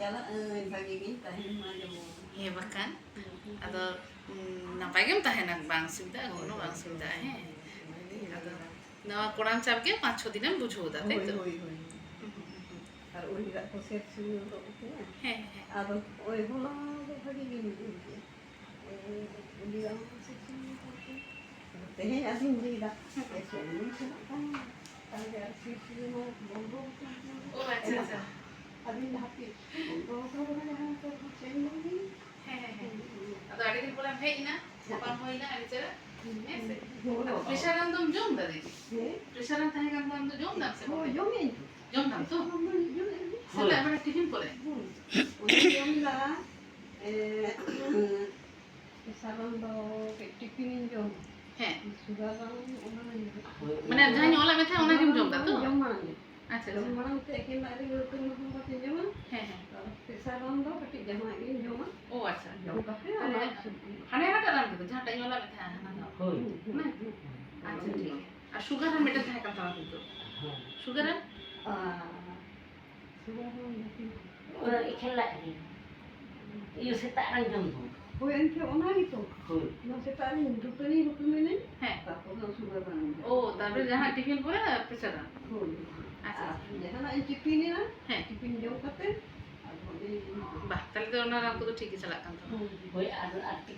ᱪᱟᱞᱟᱜ ᱵᱷᱟᱜᱤ ᱜᱤᱧ ᱛᱟᱦᱮᱱ ᱢᱟ ᱡᱮᱢᱚᱱ ᱦᱮᱸ ᱵᱟᱠᱷᱟᱱ ᱟᱫᱚ ᱱᱟᱯᱟᱭ ᱜᱮᱢ ᱛᱟᱦᱮᱱᱟ ᱵᱟᱝ ᱥᱩᱵᱤᱫᱷᱟ ᱠᱳᱱᱳ ᱵᱟᱝ ᱥᱩᱵᱤᱫᱷᱟ ᱦᱮᱸ ᱟᱫᱚ ᱱᱚᱣᱟ ᱠᱚᱲᱟᱢ ᱪᱟᱯ ᱜᱮ 5-6 দিন বুঝো দা তাই তো আর উনিরা তো সেট শুরু হতো না হ্যাঁ আদো ওই হলো ভাগি গিয়ে বুঝে উনিরা তো সেট শুরু করতে তেহে আসিন দিদা এসে নিছে না তাহলে আর সেট শুরু বন্ধ ও আচ্ছা আচ্ছা আমি হাতি বন্ধ করে যখন তো চেঞ্জ হই হ্যাঁ আদো আড়ি দিন বললাম হেই না বাবা হইলা আড়ি চারা প্রেসার আনদম জম দা দিদি প্রেসার আন তাহে কাম আনদম জম দাম সে জম দাম তো সেটা আমরা টিফিন করে উনি জমলা সারন্দ টিফিন জম হ্যাঁ সুগার ওনা মানে জানি ওলা মেথা ওনা কিম জম দা তো জম মানে আচ্ছা জম মানে তে একেবারে রকম রকম করতে জম হ্যাঁ সারন্দ কটি জমা গিয়ে জম ও আচ্ছা জম কাপে হানে হাটা রান দিতো ঝাটা ওলা মেথা হানা দাও না আচ্ছা ঠিক আর সুগার আর মেটা থাকে কাম তাও কিন্তু সুগার সুগার খেলা iyo setak rang jam tu. ওই এনকে ওনা দিতো না সেটা আমি দুটোই রকম নেই হ্যাঁ তারপর সুগার বানাই ও তারপরে যাহা টিফিন করে প্রেসার রান আচ্ছা যেখানে এই টিফিনে না হ্যাঁ টিফিন জম কাতে আর বাহ তাহলে তো ওনার রান তো ঠিকই চালাক কাম তো Hoi ar